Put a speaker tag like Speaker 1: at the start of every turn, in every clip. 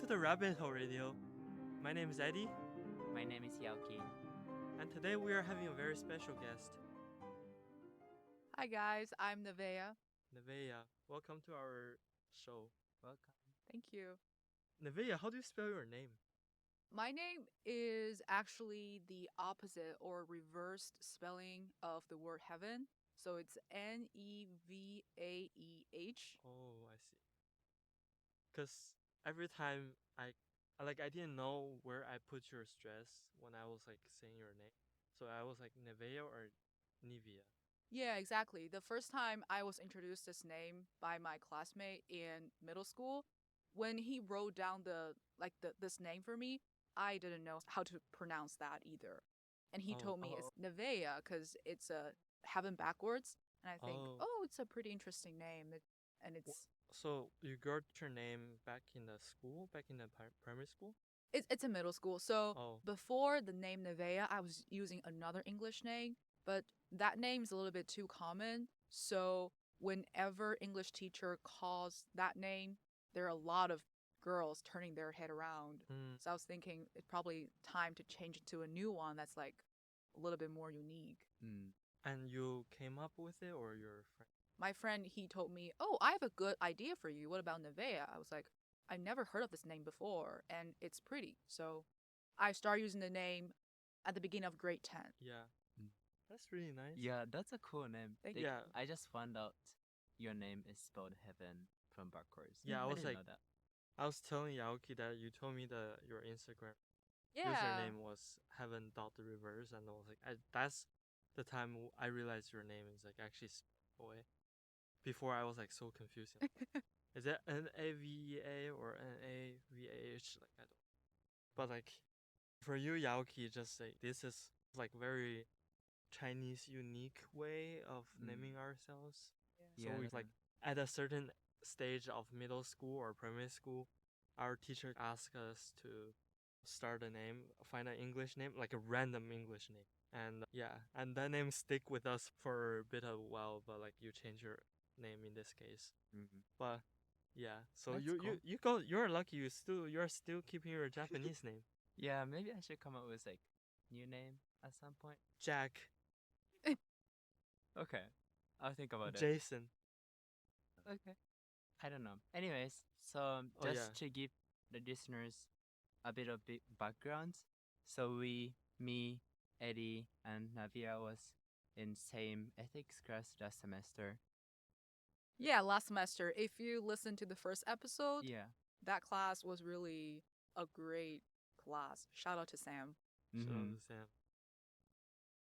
Speaker 1: to the Rabbit Hole Radio. My name is Eddie,
Speaker 2: My name is Yaoki.
Speaker 1: and today we are having a very special guest,
Speaker 3: Hi guys, I'm Nevaeh.
Speaker 1: Nevaeh. Welcome to our show.
Speaker 2: Welcome.
Speaker 3: Thank you.
Speaker 1: Nevaeh, how do you spell your name?
Speaker 3: My name is actually the opposite or reversed spelling of the word heaven. So it's Nevaeh.
Speaker 1: Oh, I see. Cause every time I didn't know where I put your stress when I was like saying your name, so I was like Nevaeh or Nivea.
Speaker 3: Yeah, exactly. The first time I was introduced this name by my classmate in middle school, when he wrote down this name for me, I didn't know how to pronounce that either. And he
Speaker 1: Oh.
Speaker 3: told me it's Nevaeh because it's a heaven backwards. And I think,
Speaker 1: Oh.
Speaker 3: oh, it's a pretty interesting name. And
Speaker 1: So you got your name back in the school, back in the primary school?
Speaker 3: it's a middle school. So
Speaker 1: Oh.
Speaker 3: before the name Nevaeh, I was using another English name, but that name's a little bit too common. So whenever English teacher calls that name, there are a lot of girls turning their head around.
Speaker 1: Mm.
Speaker 3: So I was thinking it's probably time to change it to a new one that's like a little bit more unique.
Speaker 1: And you came up with it, or your friend?
Speaker 3: My friend, he told me, "Oh, I have a good idea for you. What about Nevaeh?" I was like, "I've never heard of this name before, and it's pretty." So I started using the name at the beginning of grade 10.
Speaker 1: Yeah.
Speaker 2: Mm.
Speaker 1: That's really nice.
Speaker 2: Yeah, that's a cool name.
Speaker 3: Thank
Speaker 1: you. Yeah.
Speaker 2: I just found out your name is spelled heaven from backwards.
Speaker 1: Yeah, I was
Speaker 2: didn't
Speaker 1: like-
Speaker 2: know that.
Speaker 1: I was telling Yaoki that you told me that your Instagram
Speaker 3: Yeah.
Speaker 1: username was heaven dot the reverse, and I was like, that's the time I realized your name is like actually boy. Before I was like so confused. Is it Navea or Navah? Like I don't. But like, for you, Yaoki, just like this is like very Chinese unique way of naming ourselves. So
Speaker 2: Yeah,
Speaker 1: we
Speaker 2: that's
Speaker 1: like at a certain stage of middle school or primary school, our teacher asked us to start a name, find an English name, like a random English name. And yeah, and that name stick with us for a bit of a while, but like you change your name in this case. But yeah, so
Speaker 2: That's
Speaker 1: you're lucky you're still keeping your Japanese name.
Speaker 2: Yeah, maybe I should come up with like new name at some point.
Speaker 1: Jack,
Speaker 2: Okay, I'll think about it.
Speaker 1: Jason.
Speaker 2: Okay. I don't know. Anyways, so
Speaker 1: Oh,
Speaker 2: just
Speaker 1: yeah.
Speaker 2: to give the listeners a bit of background, so me, Eddie, and Navia was in same ethics class last semester.
Speaker 3: Yeah, last semester. If you listen to the first episode,
Speaker 2: Yeah.
Speaker 3: that class was really a great class. Shout out to Sam.
Speaker 1: Shout out to Sam.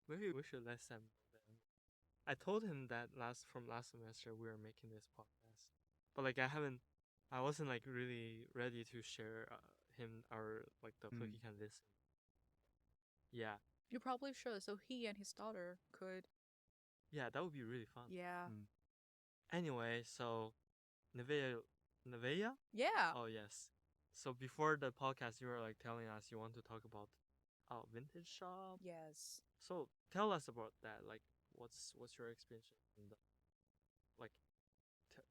Speaker 1: Maybe we should let Sam know that. I told him that from last semester we were making this podcast, but like I wasn't like really ready to share him our like the so he can listen. Yeah,
Speaker 3: You probably should, so he and his daughter could.
Speaker 1: yeah, that would be really fun.
Speaker 3: Yeah.
Speaker 1: Anyway, so Nevaeh?
Speaker 3: Yeah.
Speaker 1: Oh yes. So before the podcast, you were like telling us you want to talk about vintage shop.
Speaker 3: Yes.
Speaker 1: So tell us about that. Like, what's your experience? And like,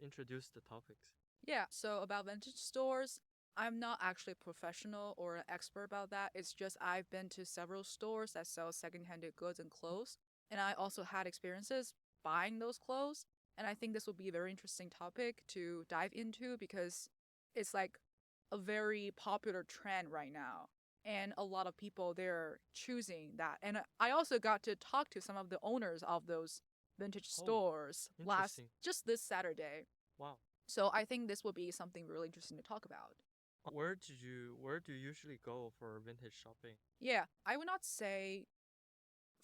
Speaker 1: introduce the topics.
Speaker 3: Yeah, so about vintage stores, I'm not actually a professional or an expert about that. It's just I've been to several stores that sell secondhand goods and clothes, and I also had experiences buying those clothes. And I think this will be a very interesting topic to dive into because it's like a very popular trend right now. And a lot of people, they're choosing that. And I also got to talk to some of the owners of those vintage stores
Speaker 1: interesting.
Speaker 3: just this Saturday.
Speaker 1: Wow.
Speaker 3: So I think this will be something really interesting to talk about.
Speaker 1: Where do you usually go for vintage shopping?
Speaker 3: Yeah, I would not say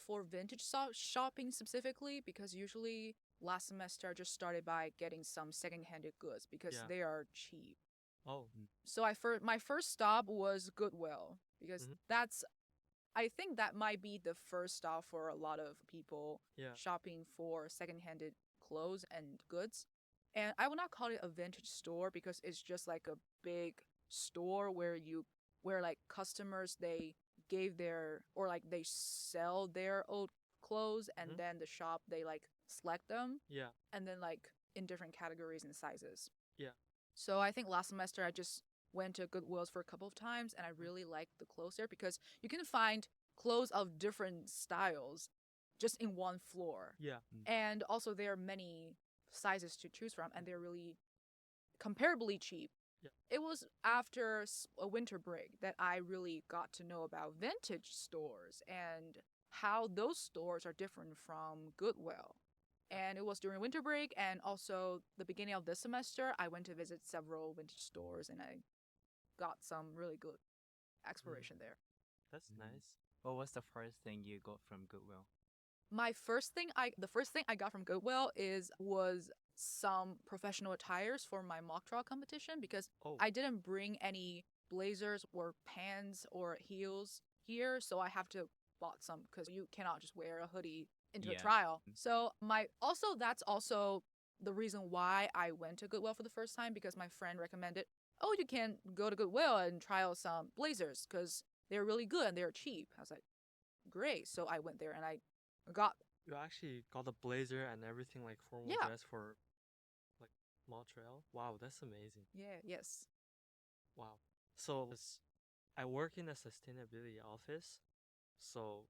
Speaker 3: for vintage shopping specifically because usually last semester I just started by getting some second-hand goods because
Speaker 1: Yeah.
Speaker 3: they are cheap.
Speaker 1: Oh.
Speaker 3: So my first stop was Goodwill because I think that might be the first stop for a lot of people
Speaker 1: Yeah.
Speaker 3: shopping for second-hand clothes and goods. And I would not call it a vintage store because it's just like a big store where like customers they gave their or like they sell their old clothes and then the shop they like select them
Speaker 1: Yeah.
Speaker 3: and then like in different categories and sizes.
Speaker 1: Yeah.
Speaker 3: So I think last semester I just went to Goodwill's for a couple of times, and I really liked the clothes there because you can find clothes of different styles just in one floor.
Speaker 1: Yeah.
Speaker 3: And also there are many sizes to choose from, and they're really comparably cheap.
Speaker 1: Yeah.
Speaker 3: It was after a winter break that I really got to know about vintage stores and how those stores are different from Goodwill. And it was during winter break and also the beginning of this semester, I went to visit several vintage stores and I got some really good exploration there.
Speaker 1: That's
Speaker 2: Mm.
Speaker 1: nice.
Speaker 2: What was the first thing you got from Goodwill?
Speaker 3: The first thing I got from Goodwill was some professional attires for my mock trial competition because
Speaker 1: Oh.
Speaker 3: I didn't bring any blazers or pants or heels here, so I have to bought some because you cannot just wear a hoodie into a
Speaker 2: Yeah.
Speaker 3: trial. So that's also the reason why I went to Goodwill for the first time because my friend recommended, oh, you can go to Goodwill and try out some blazers because they're really good and they're cheap. I was like, great. So I went there and I got
Speaker 1: You actually got a blazer and everything like formal
Speaker 3: Yeah.
Speaker 1: dress for like Montreal. Wow, that's amazing.
Speaker 3: yes.
Speaker 1: Wow. So I work in a sustainability office, so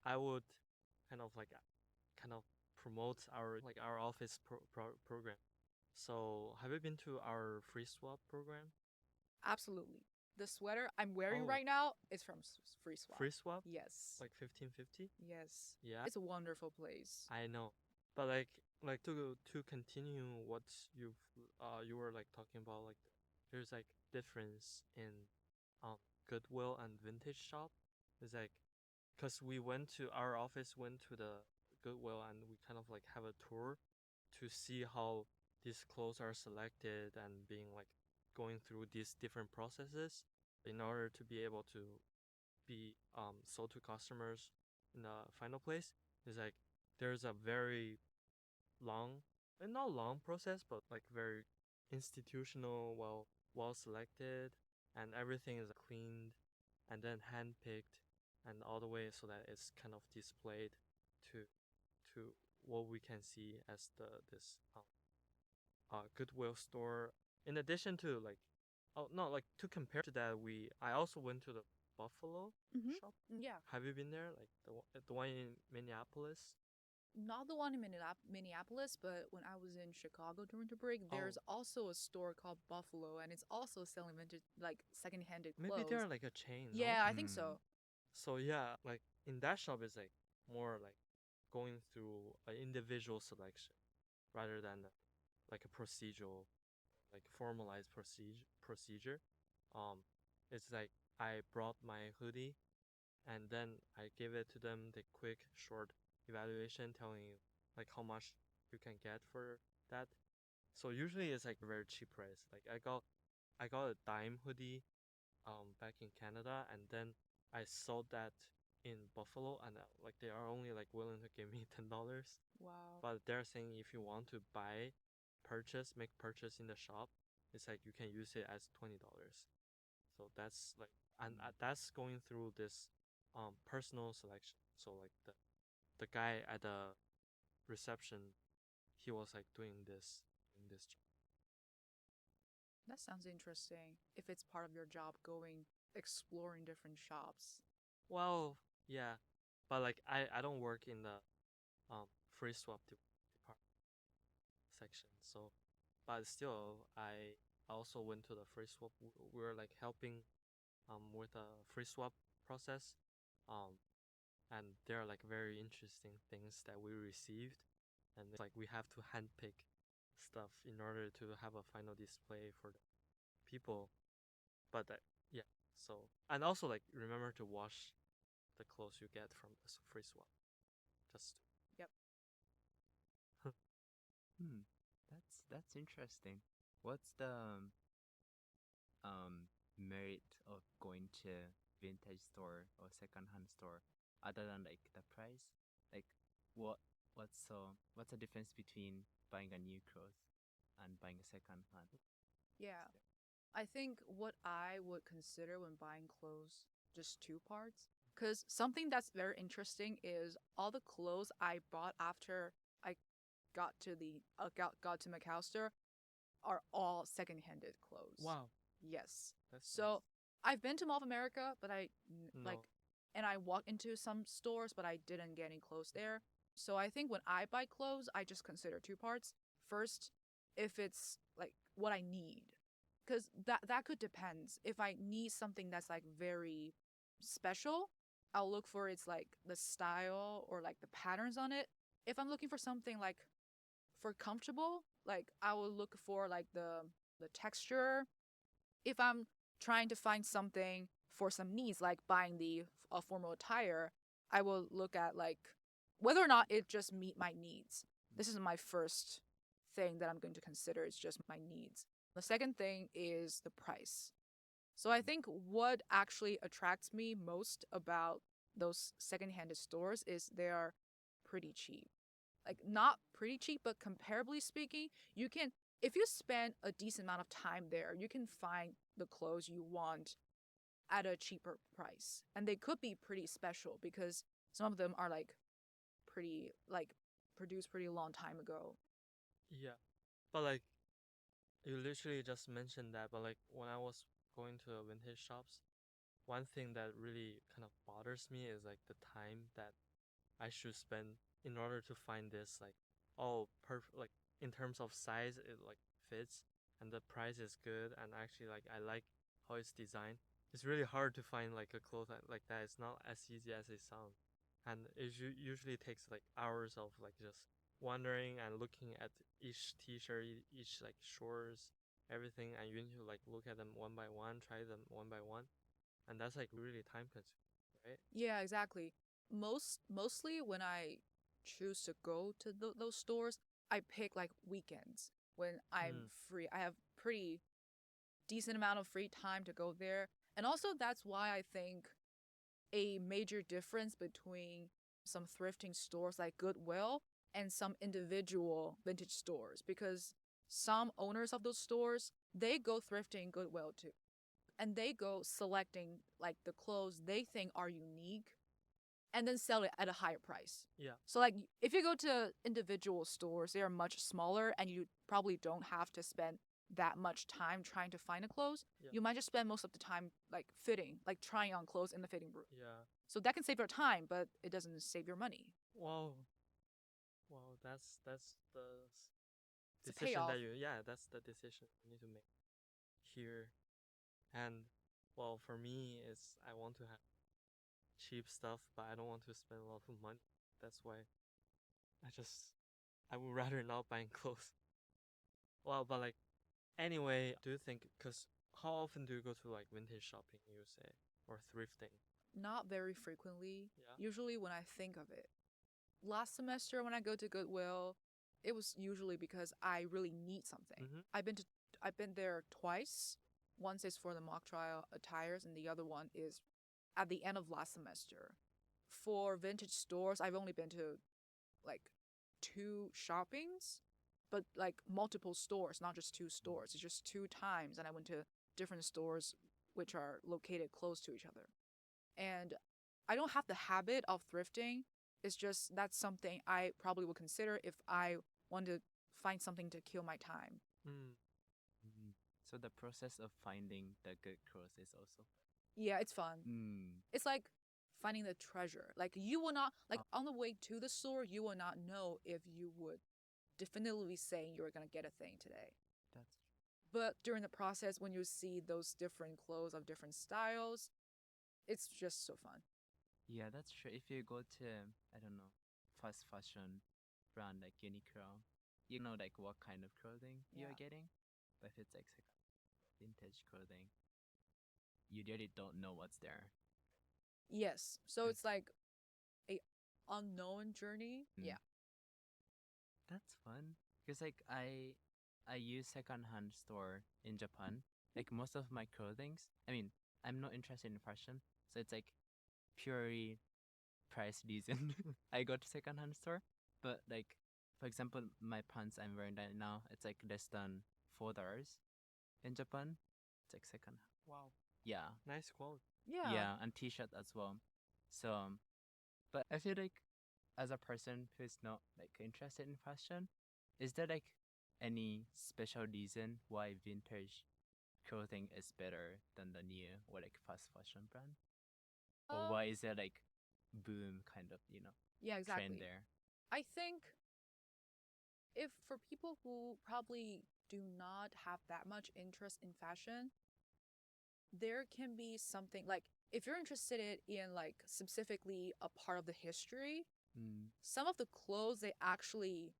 Speaker 1: I would kind of like kind of promote our office program. So have you been to our free swap program?
Speaker 3: Absolutely. The sweater I'm wearing
Speaker 1: Oh.
Speaker 3: right now is from Free Swap.
Speaker 1: Free swap?
Speaker 3: Yes.
Speaker 1: Like 1550?
Speaker 3: Yes.
Speaker 1: Yeah.
Speaker 3: It's a wonderful place.
Speaker 1: I know. But like to continue what you were like talking about, like there's like difference in Goodwill and vintage shop. It's like because our office went to the Goodwill and we kind of like have a tour to see how these clothes are selected and being like going through these different processes in order to be able to be sold to customers in the final place. Is like there's a very long and not long process but like very institutional, well selected, and everything is cleaned and then hand picked and all the way so that it's kind of displayed to what we can see as this Goodwill store. In addition to like, oh no, like to compare to that, I also went to the Buffalo
Speaker 3: Mhm.
Speaker 1: shop.
Speaker 3: Yeah.
Speaker 1: Have you been there? Like the one in Minneapolis?
Speaker 3: Not the one in Minneapolis, but when I was in Chicago during the break, there's also a store called Buffalo, and it's also selling vintage, like second-handed clothes.
Speaker 1: Maybe they're like a chain. No?
Speaker 3: Yeah, I think so.
Speaker 1: So yeah, like in that shop is like more like going through an individual selection rather than like a procedural, like formalized procedure. Um, it's like I brought my hoodie, and then I gave it to them the quick short evaluation, telling you like how much you can get for that. So usually it's like a very cheap price. Like I got a dime hoodie back in Canada, and then I sold that in Buffalo, and like they are only like willing to give me $10.
Speaker 3: Wow.
Speaker 1: But they're saying if you want to make purchase in the shop, it's like you can use it as $20. So that's like, and that's going through this personal selection. So like the guy at the reception, he was like doing this job.
Speaker 3: That sounds interesting. If it's part of your job, exploring different shops.
Speaker 1: Well, yeah, but like I don't work in the free swap department section. So, but still, I also went to the free swap. We were like helping with the free swap process, um, and there are like very interesting things that we received, and it's like we have to handpick stuff in order to have a final display for the people. But yeah, so and also like remember to wash the clothes you get from the free swap. Just
Speaker 3: Yep.
Speaker 2: That's interesting. What's the merit of going to vintage store or secondhand store other than like the price? Like what's the difference between buying a new clothes and buying a secondhand?
Speaker 3: Yeah. I think what I would consider when buying clothes, just two parts. Because something that's very interesting is all the clothes I bought after I got to Macalester are all second-handed clothes.
Speaker 1: wow.
Speaker 3: Yes.
Speaker 1: That's
Speaker 3: So I've been to Mall of America, but
Speaker 1: No.
Speaker 3: and I walked into some stores, but I didn't get any clothes there. So I think when I buy clothes, I just consider two parts. First, if it's like what I need, because that could depends. If I need something that's like very special, I'll look for its like the style or like the patterns on it. If I'm looking for something like for comfortable, like I will look for like the texture. If I'm trying to find something for some needs, like buying the formal attire, I will look at like whether or not it just meet my needs. This is my first thing that I'm going to consider. It's just my needs. The second thing is the price. So I think what actually attracts me most about those secondhand stores is they are pretty cheap. Like not pretty cheap, but comparably speaking, you can if you spend a decent amount of time there, you can find the clothes you want at a cheaper price. And they could be pretty special because some of them are like pretty like produced pretty long time ago.
Speaker 1: Yeah. But like you literally just mentioned that, but like when I was going to vintage shops, one thing that really kind of bothers me is like the time that I should spend in order to find this like perfect like in terms of size it like fits and the price is good and actually like I like how it's designed. It's really hard to find like a cloth like that. It's not as easy as it sounds, and it usually takes like hours of like just wandering and looking at each t-shirt, each like shorts, everything, and you need to like look at them one by one, try them one by one, and that's like really time consuming, right?
Speaker 3: Yeah, exactly. Mostly when I choose to go to those stores, I pick like weekends when I'm
Speaker 1: Mm.
Speaker 3: free. I have pretty decent amount of free time to go there. And also that's why I think a major difference between some thrifting stores like Goodwill and some individual vintage stores because some owners of those stores, they go thrifting Goodwill too. And they go selecting like the clothes they think are unique and then sell it at a higher price.
Speaker 1: Yeah.
Speaker 3: So like if you go to individual stores, they are much smaller and you probably don't have to spend that much time trying to find a clothes.
Speaker 1: Yeah.
Speaker 3: You might just spend most of the time like fitting, like trying on clothes in the fitting room.
Speaker 1: Yeah.
Speaker 3: So that can save your time, but it doesn't save your money.
Speaker 1: Wow. Wow. That's the
Speaker 3: It's a
Speaker 1: decision
Speaker 3: payoff.
Speaker 1: that that's the decision you need to make here. And well, for me, is I want to have cheap stuff, but I don't want to spend a lot of money. That's why I just I would rather not buying clothes. Well, but like anyway, do you think? Cause how often do you go to like vintage shopping? You say or thrifting?
Speaker 3: Not very frequently,
Speaker 1: Yeah.
Speaker 3: usually when I think of it. Last semester when I go to Goodwill, it was usually because I really need something.
Speaker 1: Mhm.
Speaker 3: I've been there twice. Once is for the mock trial attires and the other one is at the end of last semester. For vintage stores, I've only been to like two shoppings, but like multiple stores, not just two stores. It's just two times and I went to different stores which are located close to each other. And I don't have the habit of thrifting. It's just that's something I probably would consider if I want to find something to kill my time.
Speaker 1: Mm.
Speaker 2: Mhm. So the process of finding the good clothes is also.
Speaker 3: Yeah, it's fun.
Speaker 2: Mm.
Speaker 3: It's like finding the treasure. Like you will not like on the way to the store, you will not know if you would definitively saying you're gonna get a thing today.
Speaker 2: That's
Speaker 3: But during the process, when you see those different clothes of different styles, it's just so fun.
Speaker 2: yeah, that's true. If you go to I don't know fast fashion brand like Uniqlo, you know like what kind of clothing
Speaker 3: Yeah.
Speaker 2: you're getting. But if it's like vintage clothing, you really don't know what's there.
Speaker 3: Yes. So it's like a unknown journey.
Speaker 2: Mm.
Speaker 3: Yeah.
Speaker 2: That's fun. Because like I use secondhand store in Japan. Like most of my clothings, I mean, I'm not interested in fashion, so it's like purely price reason. I go to secondhand store, but like for example, my pants I'm wearing right now, it's like less than $4 in Japan. It's like second.
Speaker 1: Wow.
Speaker 2: Yeah,
Speaker 1: Nice quality.
Speaker 3: Yeah.
Speaker 2: yeah, and t-shirt as well. So, but I feel like as a person who's not like interested in fashion, is there like any special reason why vintage clothing is better than the new or like fast fashion brand? Or
Speaker 3: Um,
Speaker 2: why is there like boom kind of,
Speaker 3: yeah,
Speaker 2: trend
Speaker 3: exactly.
Speaker 2: there?
Speaker 3: I think if for people who probably do not have that much interest in fashion, there can be something like if you're interested in like specifically a part of the history,
Speaker 2: Mm.
Speaker 3: some of the clothes they actually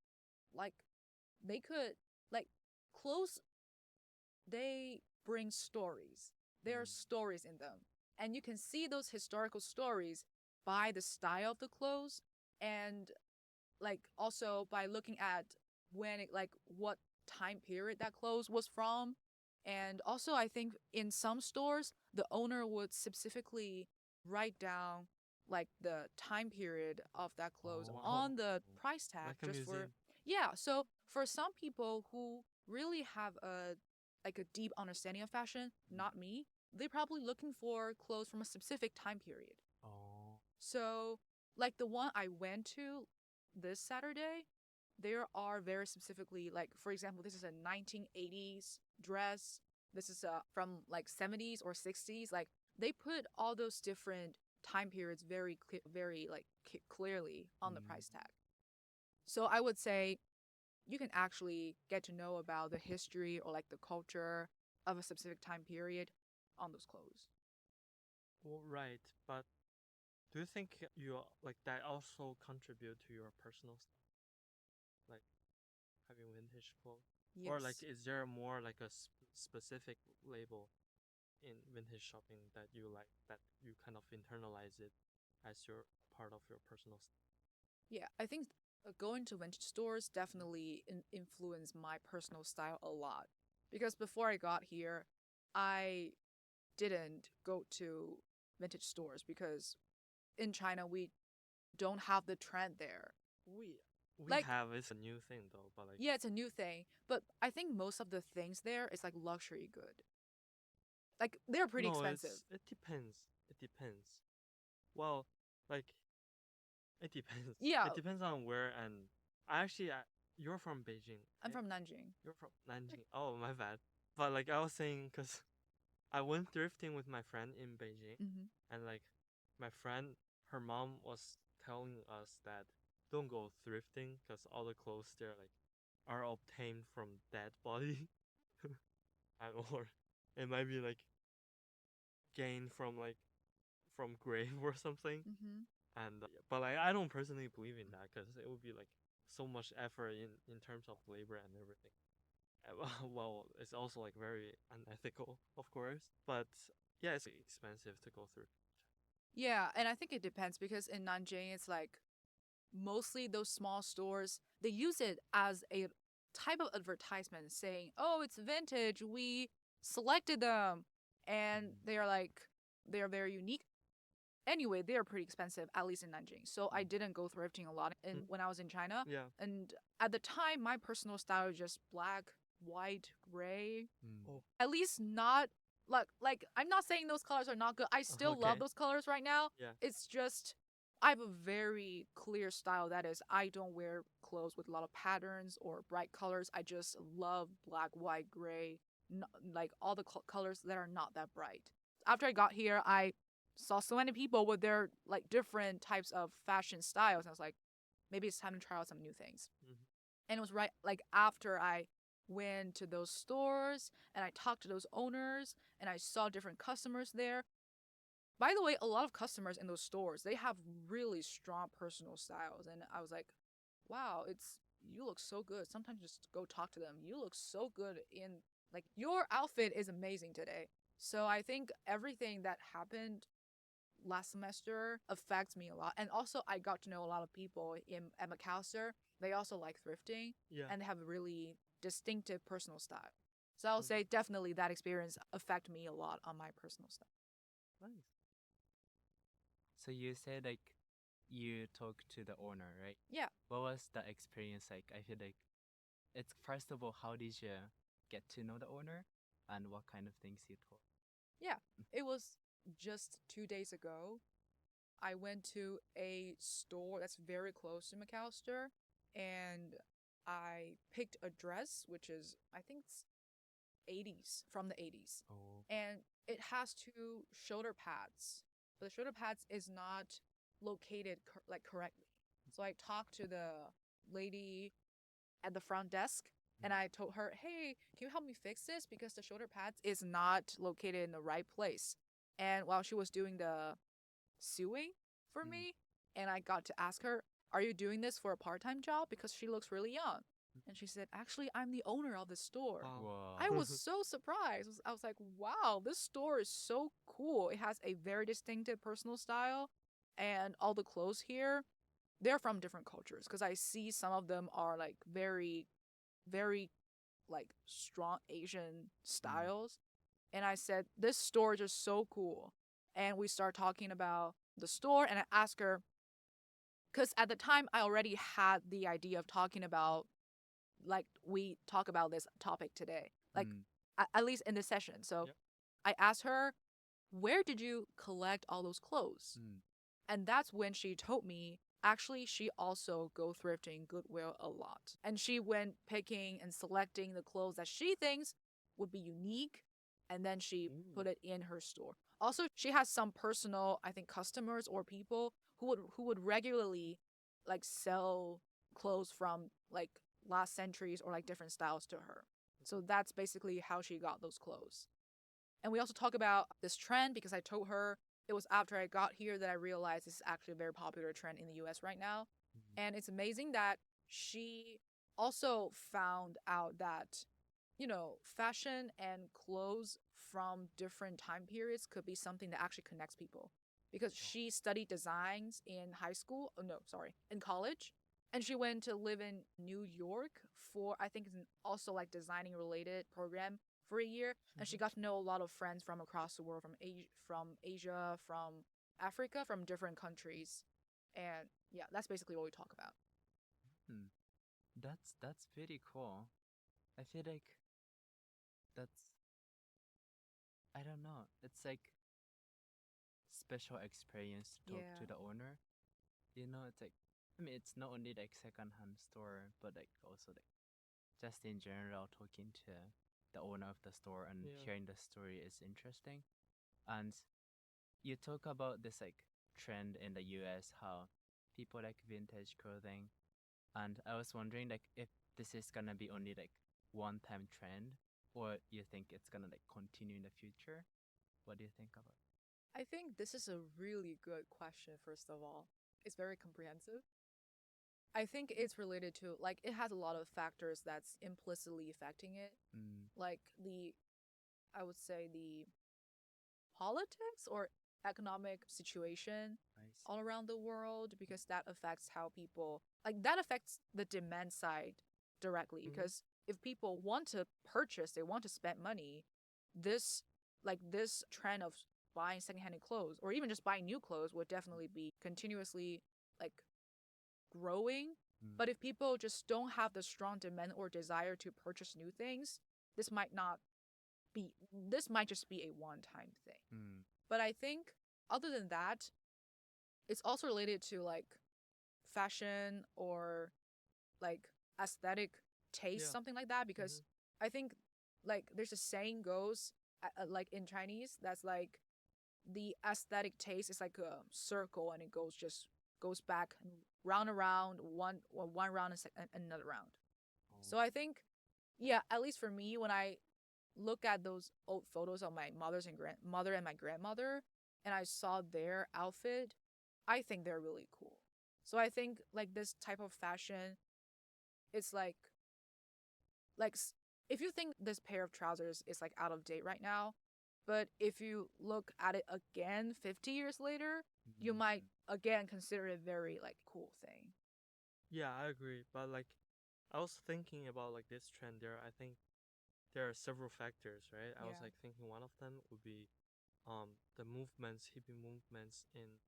Speaker 3: like they could like clothes they bring stories. There are
Speaker 2: Mm.
Speaker 3: stories in them. And you can see those historical stories by the style of the clothes and like also by looking at when it like what time period that clothes was from. And also I think in some stores the owner would specifically write down like the time period of that clothes
Speaker 1: Oh, wow.
Speaker 3: on the price tag
Speaker 1: Like a
Speaker 3: just for
Speaker 1: museum.
Speaker 3: yeah, so for some people who really have a like a deep understanding of fashion, not me, they're probably looking for clothes from a specific time period.
Speaker 1: Oh.
Speaker 3: So, like the one I went to this Saturday, there are very specifically like for example, this is a 1980s dress. This is from like 70s or 60s. Like they put all those different time periods very like clearly on the price tag. So I would say you can actually get to know about the history or like the culture of a specific time period on those clothes.
Speaker 1: Well, right, but do you think you like that also contribute to your personal style, like having vintage clothes, or like
Speaker 3: Yes.
Speaker 1: is there more like a specific label in vintage shopping that you like that you kind of internalize it as your part of your personal style?
Speaker 3: Yeah, I think going to vintage stores definitely influenced my personal style a lot. Because before I got here, I didn't go to vintage stores because in China we don't have the trend there.
Speaker 1: We we
Speaker 3: Like,
Speaker 1: have it's a new thing though, but like
Speaker 3: yeah, it's a new thing, but I think most of the things there is like luxury good. Like they're pretty
Speaker 1: no,
Speaker 3: expensive.
Speaker 1: it depends. It depends. Well, like it depends.
Speaker 3: Yeah,
Speaker 1: It depends on where and I actually you're from Beijing,
Speaker 3: I'm
Speaker 1: right?
Speaker 3: from Nanjing.
Speaker 1: You're from Nanjing. Oh, my bad. But like I was saying, cause I went thrifting with my friend in Beijing,
Speaker 3: Hmm.
Speaker 1: and like my friend, her mom was telling us that don't go thrifting, cause all the clothes there like are obtained from dead body, and or it might be like gained from like from grave or something.
Speaker 3: Hmm.
Speaker 1: And but like I don't personally believe in that, cause it would be like so much effort in terms of labor and everything. Well, it's also like very unethical, of course. But yeah, it's expensive to go through.
Speaker 3: Yeah, and I think it depends because in Nanjing it's like mostly those small stores they use it as a type of advertisement saying, "Oh, it's vintage. We selected them." And they are like they are very unique. Anyway, they are pretty expensive at least in Nanjing. So I didn't go thrifting a lot in
Speaker 1: Mm.
Speaker 3: when I was in China.
Speaker 1: Yeah.
Speaker 3: And at the time my personal style is just black, white, gray.
Speaker 2: Mm.
Speaker 1: Oh,
Speaker 3: At least not like I'm not saying those colors are not good. I still love
Speaker 1: okay.
Speaker 3: those colors right now.
Speaker 1: Yeah.
Speaker 3: It's just I have a very clear style that is I don't wear clothes with a lot of patterns or bright colors. I just love black, white, gray, like all the colors that are not that bright. After I got here, I saw so many people with their like different types of fashion styles and I was like maybe it's time to try out some new things.
Speaker 1: Mm-hmm.
Speaker 3: And it was right like after I went to those stores and I talked to those owners and I saw different customers there. By the way, a lot of customers in those stores, they have really strong personal styles and I was like, "Wow, it's you look so good." Sometimes just go talk to them. You look so good in like your outfit is amazing today. So I think everything that happened last semester affects me a lot. And also I got to know a lot of people in at McAllister. They also like thrifting
Speaker 1: Yeah.
Speaker 3: and they have a really distinctive personal style. So I'll
Speaker 1: Mm.
Speaker 3: say definitely that experience affected me a lot on my personal style.
Speaker 1: Nice.
Speaker 2: So you said like you talked to the owner, right?
Speaker 3: Yeah.
Speaker 2: What was the experience like? I feel like it's first of all, how did you get to know the owner, and what kind of things you told?
Speaker 3: Yeah. It was just 2 days ago. I went to a store that's very close to McAllister and I picked a dress, which is, I think it's 80s, from the 80s.
Speaker 2: Oh.
Speaker 3: And it has two shoulder pads, but the shoulder pads is not located correctly. So I talked to the lady at the front desk and I told her, hey, can you help me fix this? Because the shoulder pads is not located in the right place. And while she was doing the sewing for me, and I got to ask her, are you doing this for a part-time job? Because she looks really young. And she said, actually, I'm the owner of the store.
Speaker 1: Wow.
Speaker 2: Whoa.
Speaker 3: I was so surprised. I was like, wow, this store is so cool. It has a very distinctive personal style. And all the clothes here, they're from different cultures. Because I see some of them are like very, very like strong Asian styles. And I said, this store is just so cool. And we start talking about the store. And I asked her, because at the time I already had the idea of talking about, like, we talk about this topic today, like at least in this session. So
Speaker 1: Yep.
Speaker 3: I asked her, where did you collect all those clothes? And that's when she told me, actually, she also go thrifting Goodwill a lot. And she went picking and selecting the clothes that she thinks would be unique. And then she put it in her store. Also, she has some personal, I think, customers or people who would regularly like sell clothes from like last centuries or like different styles to her. So that's basically how she got those clothes. And we also talk about this trend because I told her it was after I got here that I realized this is actually a very popular trend in the US right now. And it's amazing that she also found out that, you know, fashion and clothes from different time periods could be something that actually connects people. Because she studied designs in high school, in college. And she went to live in New York for, I think, also like designing related program for a year. And she got to know a lot of friends from across the world, from Asia, from Africa, from different countries. And yeah, that's basically what we talk about.
Speaker 2: That's pretty cool. I feel like that's, I don't know. It's like special experience to talk to the owner. You know, it's like, I mean, it's not only like secondhand store, but like also like just in general talking to the owner of the store and hearing the story is interesting. And you talk about this like trend in the US, how people like vintage clothing. And I was wondering like if this is gonna be only like one-time trend, or you think it's gonna like continue in the future? What do you think about it?
Speaker 3: I think this is a really good question, first of all. It's very comprehensive. I think it's related to, like, it has a lot of factors that's implicitly affecting it. Like I would say the politics or economic situation all around the world, because that affects how people, like, that affects the demand side directly. Because if people want to purchase, they want to spend money, this trend of buying secondhand clothes or even just buying new clothes would definitely be continuously like growing. But if people just don't have the strong demand or desire to purchase new things, this might just be a one-time thing. But I think other than that, it's also related to like fashion or like aesthetic taste, something like that. Because I think like there's a saying goes like in Chinese that's like the aesthetic taste is like a circle and it goes back and round around one round and another round. So I think, yeah, at least for me, when I look at those old photos of my mother and my grandmother and I saw their outfit, I think they're really cool. So I think like this type of fashion, it's like if you think this pair of trousers is like out of date right now, but if you look at it again 50 years later, you might again consider it very like cool thing.
Speaker 1: Yeah, I agree. But like, I was thinking about like this trend there. I think there are several factors, right? I was like thinking one of them would be the hippie movements in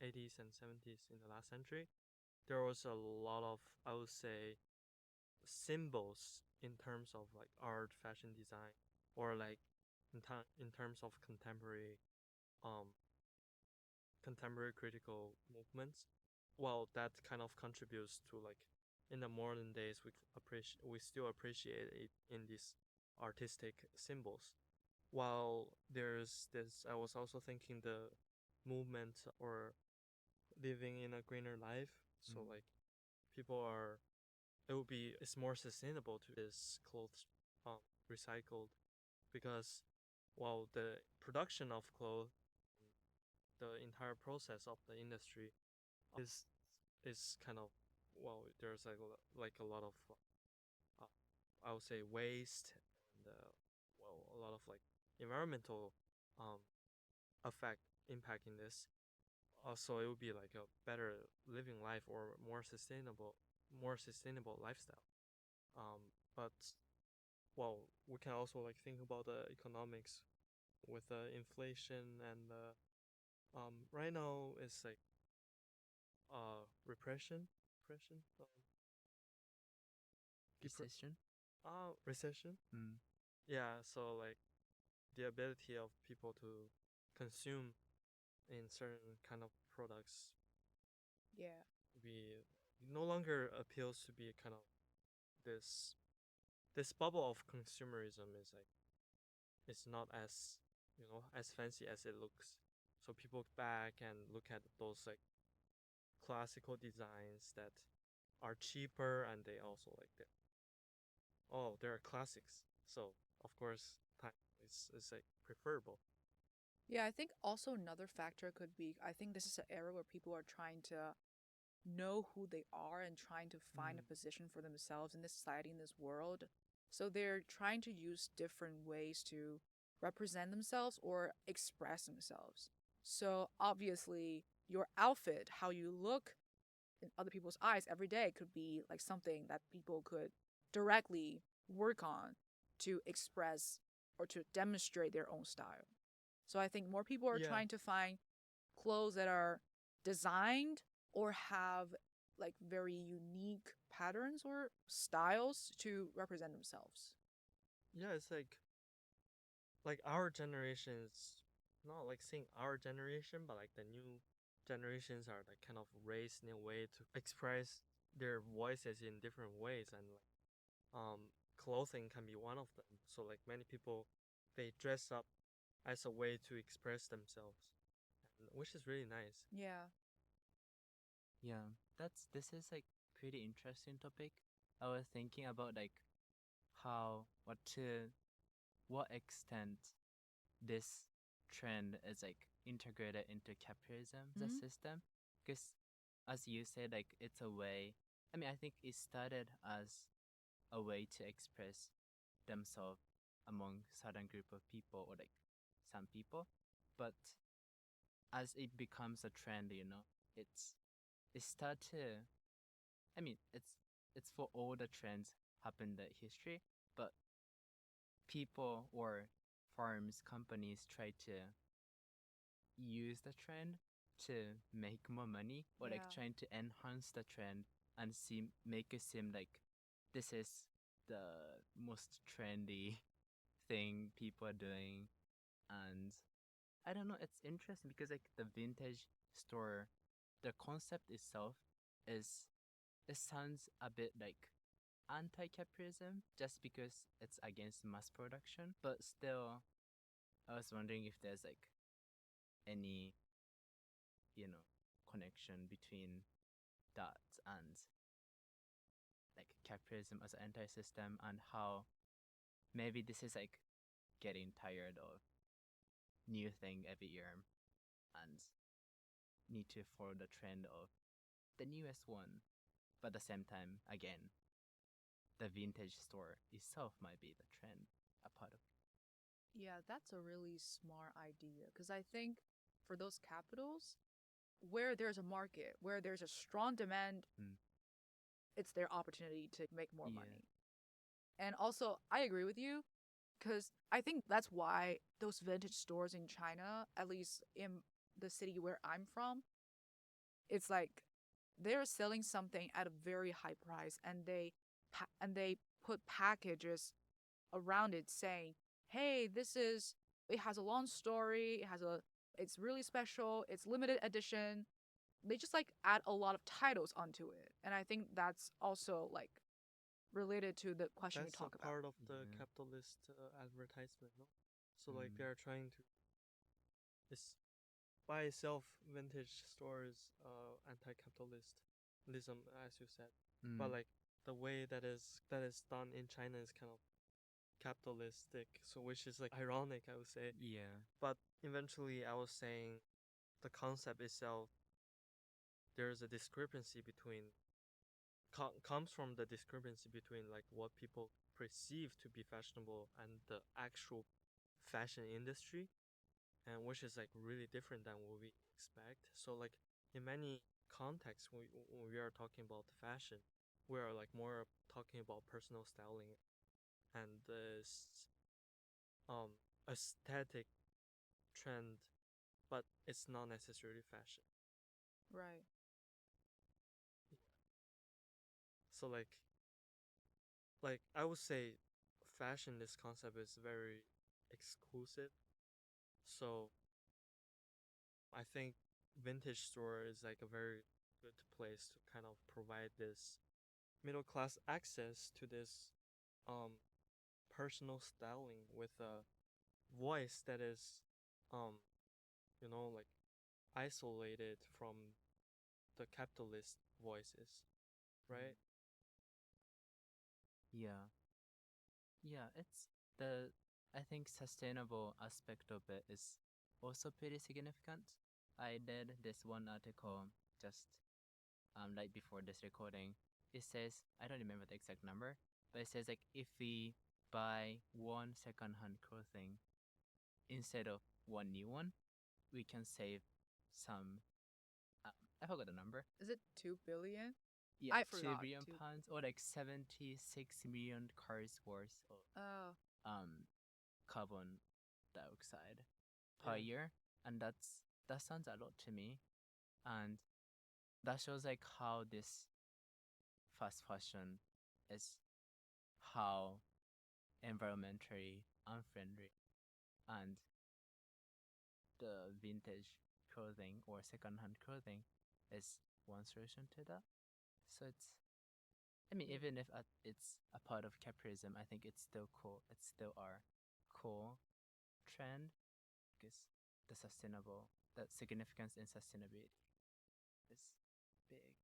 Speaker 1: 80s and 70s in the last century. There was a lot of, I would say, symbols in terms of like art, fashion design, or like in terms of um contemporary critical movements. Well, that kind of contributes to like in the modern days we still appreciate it in this artistic symbols. While there's this, I was also thinking the movement or living in a greener life. So
Speaker 2: Mm.
Speaker 1: like people are, it's more sustainable to this clothes recycled, because while the production of clothes, the entire process of the industry is kind of, well, there's like a lot of uh, I would say waste and well, a lot of like environmental um effect impact in this. Also, it would be like a better living life or more sustainable lifestyle. But well, we can also like think about the economics with the inflation and right now it's like repression,
Speaker 2: Recession.
Speaker 1: recession.
Speaker 2: Mm.
Speaker 1: Yeah, so like the ability of people to consume in certain kind of products
Speaker 3: Yeah.
Speaker 1: be no longer appeals to be a kind of this bubble of consumerism is like, it's not as, as fancy as it looks. So people back and look at those like classical designs that are cheaper, and they also like that. Oh, there are classics. So of course, time is like preferable.
Speaker 3: Yeah, I think also another factor could be, I think this is an era where people are trying to know who they are and trying to find
Speaker 1: Mm.
Speaker 3: a position for themselves in this society, in this world. So they're trying to use different ways to represent themselves or express themselves. So obviously, your outfit, how you look in other people's eyes every day, could be like something that people could directly work on to express or to demonstrate their own style. So I think more people are
Speaker 1: Yeah,
Speaker 3: trying to find clothes that are designed or have like very unique patterns or styles to represent themselves.
Speaker 1: yeah, it's like our generation is not like saying our generation, but like the new generations are like kind of raised in a way to express their voices in different ways, and like clothing can be one of them. So like many people, they dress up as a way to express themselves, and, which is really nice.
Speaker 3: Yeah.
Speaker 2: Yeah, this is like pretty interesting topic. I was thinking about like how what to what extent this trend is like integrated into capitalism the
Speaker 3: Mm-hmm.
Speaker 2: system, because as you said, like it's a way. I mean, I think it started as a way to express themselves among certain group of people or like some people, but as it becomes a trend, it start to. I mean, it's for all the trends happen in the history, but people or farms companies try to use the trend to make more money or like
Speaker 3: Yeah.
Speaker 2: trying to enhance the trend and make it seem like this is the most trendy thing people are doing. And I don't know, it's interesting because like the vintage store, the concept itself is, it sounds a bit like anti-capitalism just because it's against mass production, but still I was wondering if there's like any, you know, connection between that and like capitalism as an anti-system, and how maybe this is like getting tired of new thing every year and need to follow the trend of the newest one, but at the same time, again, the vintage store itself might be the trend, a part of.
Speaker 3: Yeah, that's a really smart idea because I think for those capitals, where there's a market, where there's a strong demand,
Speaker 2: Mm.
Speaker 3: it's their opportunity to make more
Speaker 2: Yeah.
Speaker 3: money. And also, I agree with you because I think that's why those vintage stores in China, at least in the city where I'm from, it's like they're selling something at a very high price, and they put packages around it saying, "Hey, it has a long story, it's really special, it's limited edition." They just like add a lot of titles onto it. And I think that's also like related to the question you
Speaker 1: That's
Speaker 3: talk
Speaker 1: a
Speaker 3: about.
Speaker 1: part of the
Speaker 2: Yeah.
Speaker 1: capitalist advertisement, no? So like
Speaker 2: Mm.
Speaker 1: they are trying to. It's by itself, vintage stores anti-capitalism, as you said. But
Speaker 2: Mm.
Speaker 1: like the way that is done in China is kind of capitalistic, so which is like ironic, I would say.
Speaker 2: Yeah.
Speaker 1: But eventually, I was saying the concept itself, there's a discrepancy between comes from the discrepancy between like what people perceive to be fashionable and the actual fashion industry, and which is like really different than what we expect. So like in many contexts, when we are talking about fashion, we are like more talking about personal styling and this um aesthetic trend, but it's not necessarily fashion.
Speaker 3: Right.
Speaker 1: So like I would say fashion, this concept is very exclusive. So I think vintage store is like a very good place to kind of provide this middle class access to this um personal styling with a voice that is um like isolated from the capitalist voices,
Speaker 2: Mm.
Speaker 1: right?
Speaker 2: Yeah. Yeah, it's the I think sustainable aspect of it is also pretty significant. I did this one article just right before this recording. It says I don't remember the exact number, but it says like if we buy one second-hand clothing instead of one new one, we can save some. I forgot the number.
Speaker 3: Is it 2 billion?
Speaker 2: Yeah,
Speaker 3: I
Speaker 2: 2
Speaker 3: forgot.
Speaker 2: billion pounds or like 76 million cars worth of
Speaker 3: Oh,
Speaker 2: carbon dioxide per
Speaker 1: Yeah.
Speaker 2: year, and that sounds a lot to me, and that shows like how this fast fashion is how environmentally unfriendly, and the vintage clothing or secondhand clothing is one solution to that. So it's I mean,
Speaker 3: yeah.
Speaker 2: even if it's a part of capitalism, I think it's still cool. It's still our cool trend because the significance in sustainability is big.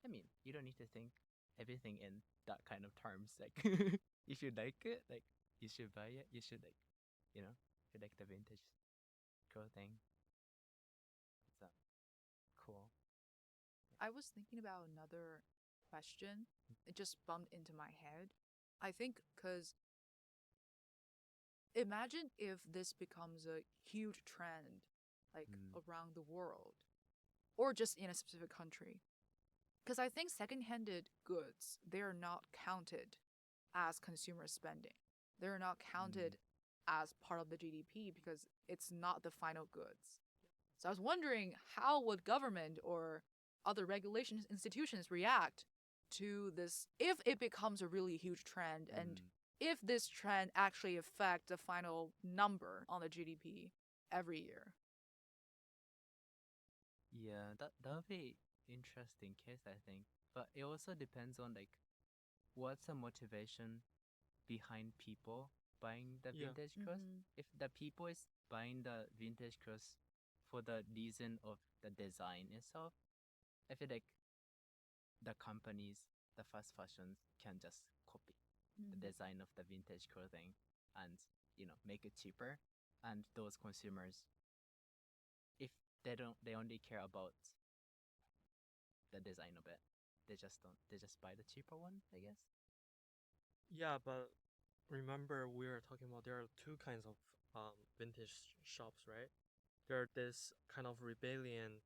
Speaker 2: I mean, you don't need to think everything in that kind of terms. Like, if you like it, like, you should buy it. You should, like, if you like the vintage clothing, it's cool.
Speaker 3: I was thinking about another question. It just bumped into my head. I think because imagine if this becomes a huge trend, like
Speaker 2: Mm.
Speaker 3: around the world, or just in a specific country. Because I think second-handed goods, they are not counted as consumer spending. They're not
Speaker 2: Mm.
Speaker 3: counted as part of the GDP because it's not the final goods. So I was wondering how would government or other regulation institutions react to this if it becomes a really huge trend and
Speaker 2: Mm.
Speaker 3: if this trend actually affect the final number on the GDP every year.
Speaker 2: Yeah, that would be interesting case, I think. But it also depends on like what's the motivation behind people buying the
Speaker 1: Yeah.
Speaker 2: vintage clothes.
Speaker 3: Mm-hmm.
Speaker 2: If the people is buying the vintage clothes for the reason of the design itself, I feel like the companies, the fast fashions can just copy the
Speaker 3: Mm-hmm.
Speaker 2: design of the vintage clothing and make it cheaper. And those consumers, if they only care about the design of it, they just buy the cheaper one, I guess.
Speaker 1: Yeah, but remember we were talking about there are two kinds of vintage shops, right? There are this kind of rebellion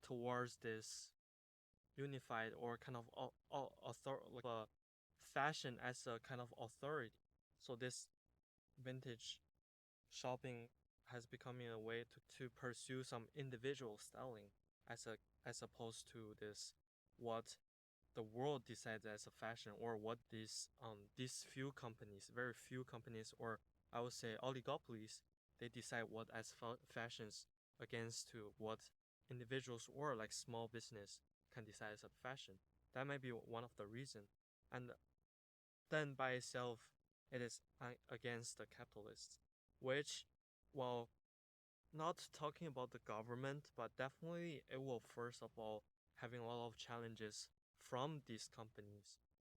Speaker 1: towards this unified or kind of like a fashion as a kind of authority. So this vintage shopping has become in a way to pursue some individual styling as a as opposed to this what the world decides as a fashion, or what these few companies, very few companies, or I would say oligopolies, they decide what as fashions against to what individuals or like small business can decide as a fashion. That might be one of the reason. And then by itself, it is against the capitalists, which, well, not talking about the government, but definitely it will first of all having a lot of challenges from these companies,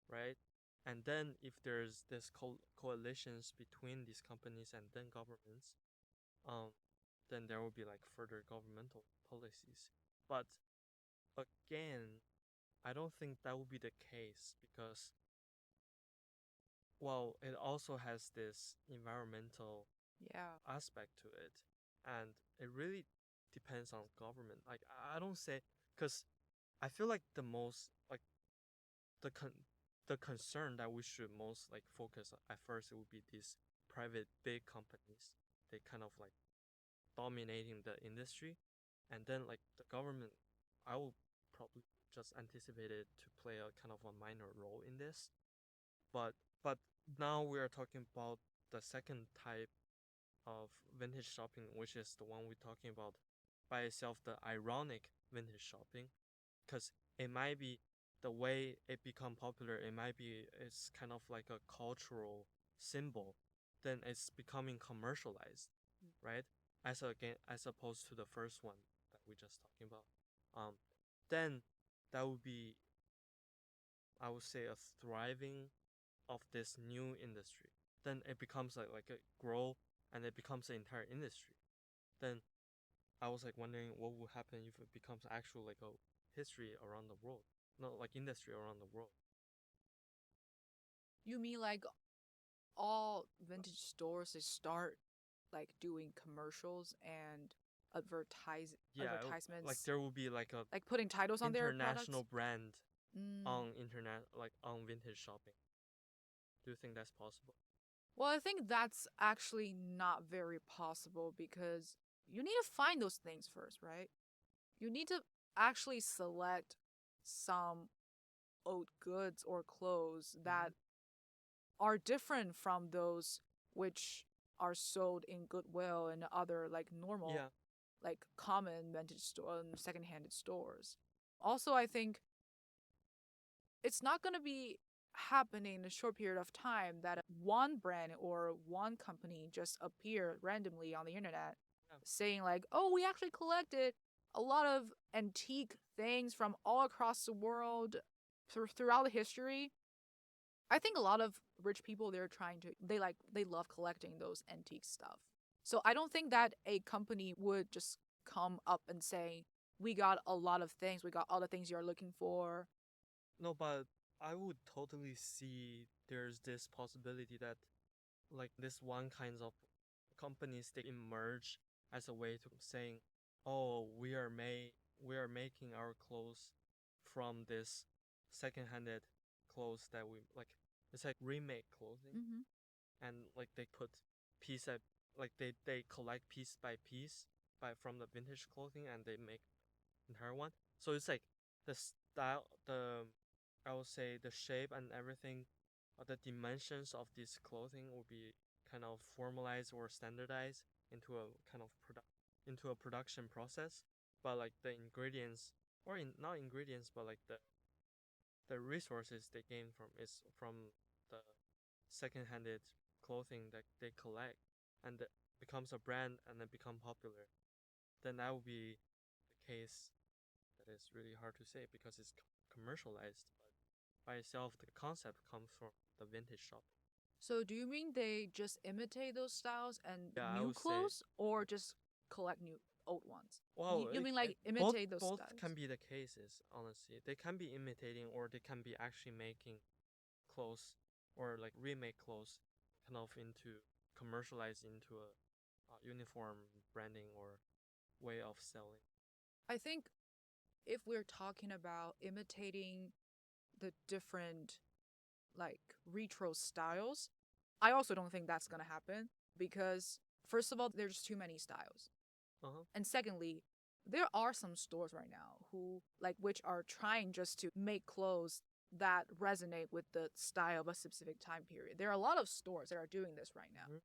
Speaker 1: right? And then if there's this coalitions between these companies and then governments, um, then there will be like further governmental policies. But again, I don't think that will be the case because, well, it also has this environmental
Speaker 3: Yeah.
Speaker 1: aspect to it, and it really depends on government. Like I don't say, because I feel like the most like the the concern that we should most like focus at first, it would be these private big companies. They kind of like dominating the industry, and then like the government, I will probably just anticipate it to play a kind of a minor role in this. But now we are talking about the second type of vintage shopping, which is the one we're talking about by itself, the ironic vintage shopping, because it might be the way it become popular. It might be it's kind of like a cultural symbol. Then it's becoming commercialized, right? As opposed to the first one that we just talking about. Then that would be, I would say, a thriving of this new industry. Then it becomes like a grow, and it becomes an entire industry. Then I was like wondering what would happen if it becomes actual like a history around the world, not like industry around the world.
Speaker 3: You mean like all vintage stores they start like doing commercials and
Speaker 1: Yeah, like
Speaker 3: advertisements,
Speaker 1: there will be like a
Speaker 3: like putting titles on their products?
Speaker 1: international brand
Speaker 3: Mm.
Speaker 1: on internet, like on vintage shopping. Do you think that's possible?
Speaker 3: Well, I think that's actually not very possible because you need to find those things first, right? You need to actually select some old goods or clothes that are different from those which are sold in Goodwill and other like normal,
Speaker 1: Yeah,
Speaker 3: like common vintage store and secondhand stores. Also, I think it's not going to be happening in a short period of time that one brand or one company just appear randomly on the internet
Speaker 1: yeah,
Speaker 3: saying like, "Oh, we actually collected a lot of antique things from all across the world throughout the history." I think a lot of rich people they love collecting those antique stuff. So I don't think that a company would just come up and say, "We got a lot of things. We got all the things you're looking for."
Speaker 1: no, but I would totally see there's this possibility that like this one kinds of companies they emerge as a way to saying, oh, we are making our clothes from this second-handed clothes that we like. It's like remake clothing,
Speaker 3: Mm-hmm.
Speaker 1: and like they put piece at like they collect piece by piece by from the vintage clothing, and they make entire one. So it's like the style, the I would say the shape and everything, the dimensions of this clothing will be kind of formalized or standardized into a kind of into a production process. But like the ingredients, or not ingredients, but like the resources they gain from is from the second-handed clothing that they collect, and that becomes a brand and then become popular. Then that would be the case. That is really hard to say because it's commercialized, but by itself, the concept comes from the vintage shop.
Speaker 3: So do you mean they just imitate those styles and
Speaker 1: Yeah, I
Speaker 3: new
Speaker 1: would say,
Speaker 3: clothes or just collect new old ones?
Speaker 1: well,
Speaker 3: You mean like
Speaker 1: both
Speaker 3: imitate those
Speaker 1: both
Speaker 3: styles?
Speaker 1: can be the cases. Honestly, they can be imitating, or they can be actually making clothes or like remake clothes, kind of into commercialized into a uniform branding or way of selling.
Speaker 3: I think if we're talking about imitating the different like retro styles, I also don't think that's gonna happen because first of all, there's too many styles.
Speaker 1: Uh huh.
Speaker 3: And secondly, there are some stores right now who like which are trying just to make clothes that resonate with the style of a specific time period. There are a lot of stores that are doing this right now.
Speaker 1: Mm-hmm.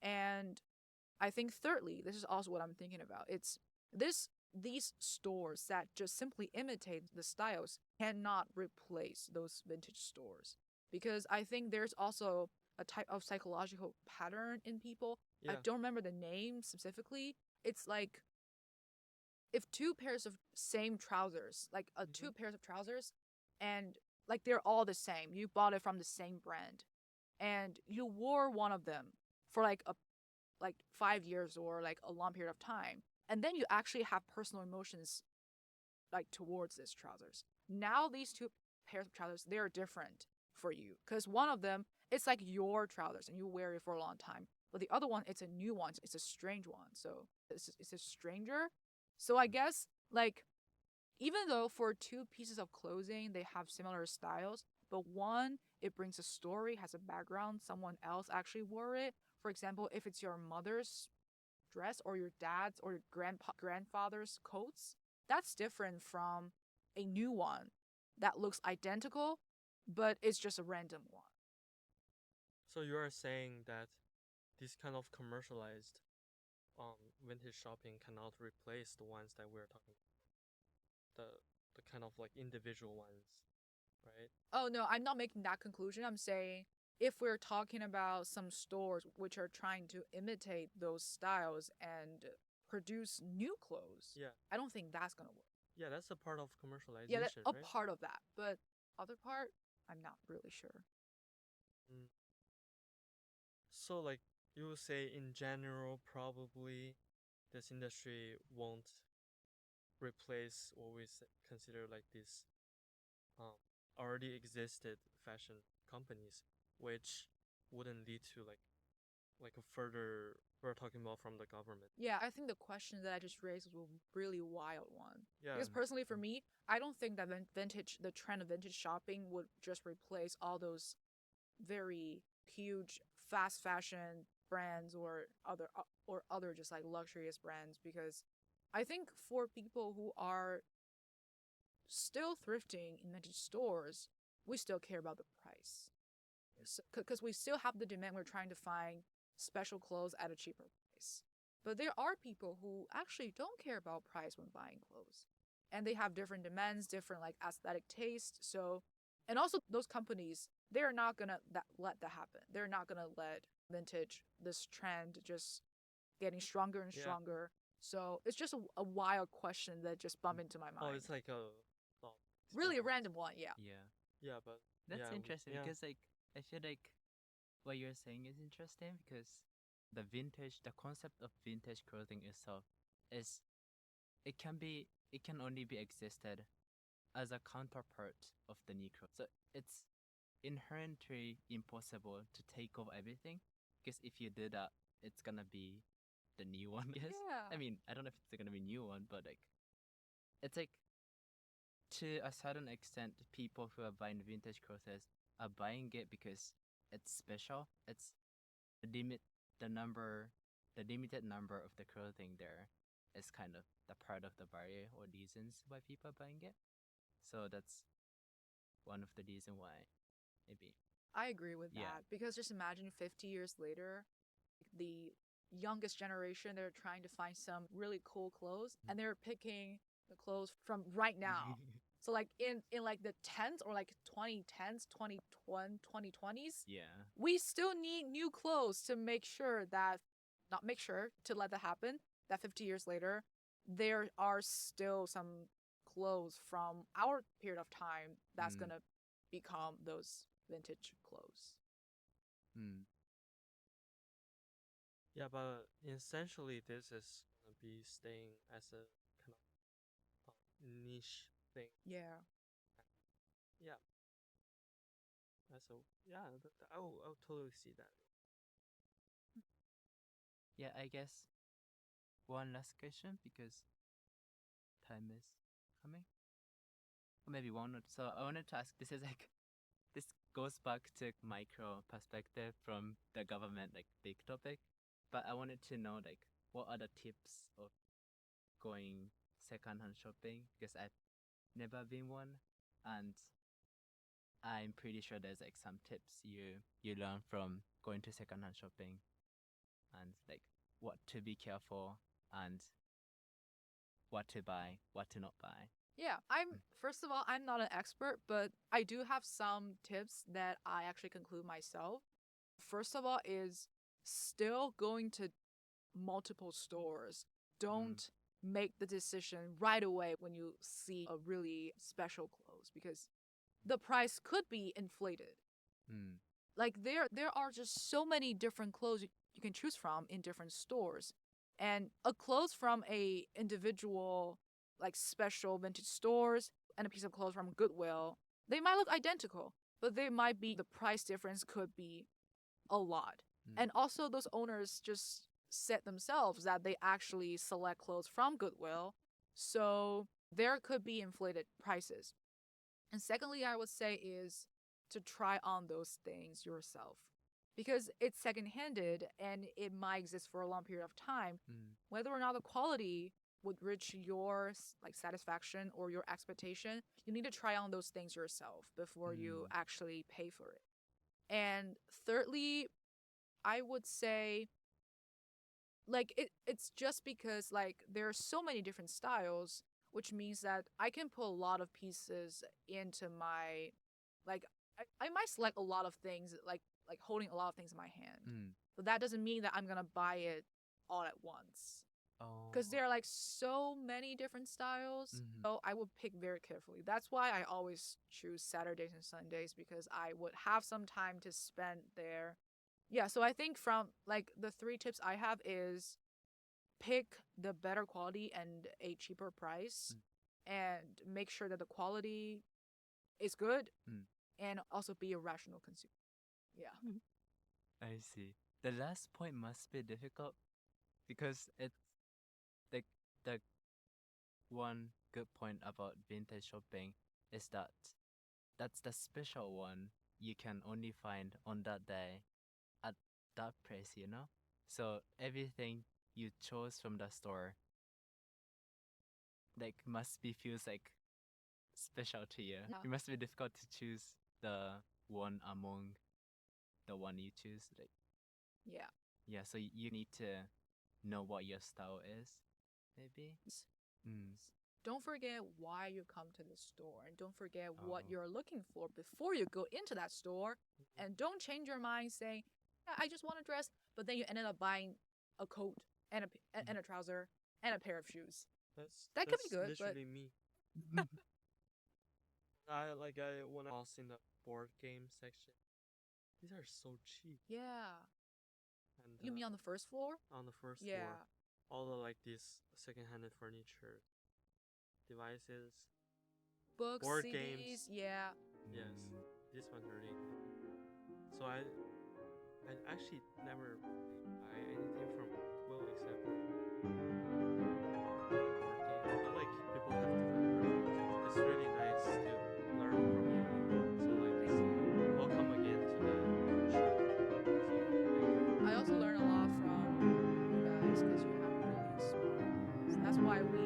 Speaker 3: And I think thirdly, this is also what I'm thinking about. It's this these stores that just simply imitate the styles cannot replace those vintage stores. because I think there's also a type of psychological pattern in people. I
Speaker 1: Yeah.
Speaker 3: don't remember the name specifically. It's like if two pairs of same trousers, like two pairs of trousers, and like they're all the same, you bought it from the same brand, and you wore one of them for like 5 years or like a long period of time, and then you actually have personal emotions like towards these trousers. Now these two pairs of trousers, they're different for you because one of them it's like your trousers and you wear it for a long time, but the other one it's a new one, it's a strange one, so it's a stranger. So I guess like even though for two pieces of clothing they have similar styles, but one it brings a story, has a background, someone else actually wore it. For example, if it's your mother's dress or your dad's or your grandfather's coats, that's different from a new one that looks identical, but it's just a random one.
Speaker 1: So you are saying that these kind of commercialized vintage shopping cannot replace the ones that we're talking about. The kind of like individual ones, right?
Speaker 3: Oh no, I'm not making that conclusion. I'm saying if we're talking about some stores which are trying to imitate those styles and produce new clothes,
Speaker 1: Yeah.
Speaker 3: I don't think that's gonna work.
Speaker 1: Yeah, that's a part of commercialization,
Speaker 3: Yeah, that's a
Speaker 1: right?
Speaker 3: part of that, but other part, I'm not really sure.
Speaker 1: Mm. So like you will say in general probably this industry won't replace what we consider like these um, already existed fashion companies, which wouldn't lead to like a further we're talking about from the government.
Speaker 3: Yeah, I think the question that I just raised was a really wild one.
Speaker 1: Yeah.
Speaker 3: Because personally, for me, I don't think that the trend of vintage shopping would just replace all those very huge fast fashion brands or other just like luxurious brands. Because I think for people who are still thrifting in vintage stores, we still care about the price. Because we still have the demand, we're trying to find special clothes at a cheaper price. But there are people who actually don't care about price when buying clothes. And they have different demands, different like aesthetic taste. So, and also those companies, they're not gonna let that happen. They're not gonna let vintage, this trend, just getting stronger and
Speaker 1: Yeah.
Speaker 3: stronger. So it's just a wild question that just bumped into my mind.
Speaker 1: Oh, it's like a
Speaker 3: really a random one, yeah.
Speaker 1: Yeah, but
Speaker 2: That's
Speaker 1: yeah,
Speaker 2: interesting
Speaker 1: yeah.
Speaker 2: because like I feel like what you're saying is interesting because the concept of vintage clothing itself is it can only be existed as a counterpart of the new clothes. So it's inherently impossible to take over everything because if you do that, it's gonna be the new one. Yes.
Speaker 3: Yeah.
Speaker 2: I mean, I don't know if it's gonna be new one, but like it's like to a certain extent, people who are buying vintage clothes are buying it because it's special. It's limit the number, the limited number of the clothing there is kind of the part of the barrier or reasons why people are buying it. So that's one of the reason why maybe.
Speaker 3: I agree with
Speaker 2: Yeah.
Speaker 3: that because just imagine 50 years later, the youngest generation, they're trying to find some really cool clothes and they're picking the clothes from right now. So like in like the 10s or like 2010s, 2020s,
Speaker 2: Yeah.
Speaker 3: we still need new clothes to make sure that, not make sure, to let that happen, that 50 years later, there are still some clothes from our period of time that's
Speaker 2: Mm.
Speaker 3: gonna become those vintage clothes.
Speaker 2: Hmm.
Speaker 1: Yeah, but essentially this is gonna be staying as a kind of niche thing.
Speaker 3: Yeah.
Speaker 1: Yeah. So yeah, I'll totally see that.
Speaker 2: Yeah, I guess one last question because time is coming. Or maybe one. So I wanted to ask. This goes back to micro perspective from the government, like big topic. But I wanted to know like what are the tips of going secondhand shopping because I've never been one, and I'm pretty sure there's like some tips you learn from going to secondhand shopping, and like what to be careful and what to buy, what to not buy.
Speaker 3: Yeah, first of all, I'm not an expert, but I do have some tips that I actually conclude myself. First of all, is still going to multiple stores. Don't make the decision right away when you see a really special clothes because the price could be inflated.
Speaker 2: Mm.
Speaker 3: Like there are just so many different clothes you can choose from in different stores. And a clothes from a individual like special vintage stores and a piece of clothes from Goodwill, they might look identical, but they might be the price difference could be a lot. And also those owners just said themselves that they actually select clothes from Goodwill, so there could be inflated prices. And secondly, I would say is to try on those things yourself because it's second-handed and it might exist for a long period of time. Whether or not the quality would reach your like satisfaction or your expectation, you need to try on those things yourself before you actually pay for it. And thirdly, I would say like it's just because like there are so many different styles, which means that I can put a lot of pieces into my like I might select a lot of things like holding a lot of things in my hand. But that doesn't mean that I'm gonna buy it all at once.
Speaker 2: Oh.
Speaker 3: Because there are like so many different styles. So I would pick very carefully. That's why I always choose Saturdays and Sundays because I would have some time to spend there. Yeah, so I think from like the 3 tips I have is pick the better quality and a cheaper price and make sure that the quality is good and also be a rational consumer. Yeah.
Speaker 2: I see. The last point must be difficult because it's like the one good point about vintage shopping is that that's the special one you can only find on that day at that price, you know? So everything you chose from the store like must be feels like special to you.
Speaker 3: Yeah.
Speaker 2: It must be difficult to choose the one among the one you choose. Like
Speaker 3: Yeah.
Speaker 2: yeah, so you need to know what your style is, maybe.
Speaker 3: Don't forget why you come to the store and don't forget what
Speaker 2: Oh.
Speaker 3: you're looking for before you go into that store. And don't change your mind saying, yeah, I just want a dress, but then you ended up buying a coat and a trouser and a pair of shoes. That could be good, but
Speaker 1: literally me. I when I was in the board game section. These are so cheap.
Speaker 3: yeah.
Speaker 1: And
Speaker 3: You mean on the first floor?
Speaker 1: on the first
Speaker 3: Yeah.
Speaker 1: floor, all the like these second-handed furniture, devices,
Speaker 3: Books,
Speaker 1: board
Speaker 3: CDs,
Speaker 1: games.
Speaker 3: yeah.
Speaker 1: Yes, this one's really good. So I actually never buy anything from Goodwill except board game. But like people have different preferences. It's really nice to learn from you. So like welcome again to the show. So thank you.
Speaker 3: I also learned a lot from you guys because you have really smart ideas. That's why we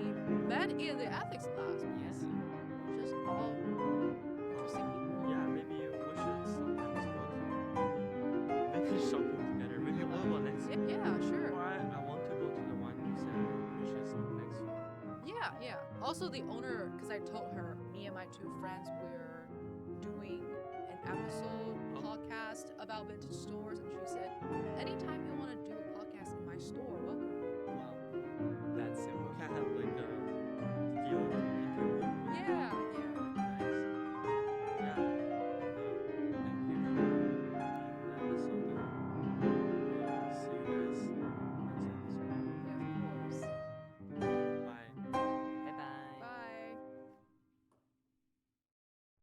Speaker 3: met in the ethics class.
Speaker 2: Yes.
Speaker 3: Just all interesting people.
Speaker 1: Yeah, maybe we should sometimes go to vintage shopping together. Maybe we'll go next week.
Speaker 3: Yeah, sure.
Speaker 1: Or I want to go to the one you said, which is next week.
Speaker 3: Yeah. Also, the owner, because I told her, me and my 2 friends, we're doing an episode podcast about vintage stores and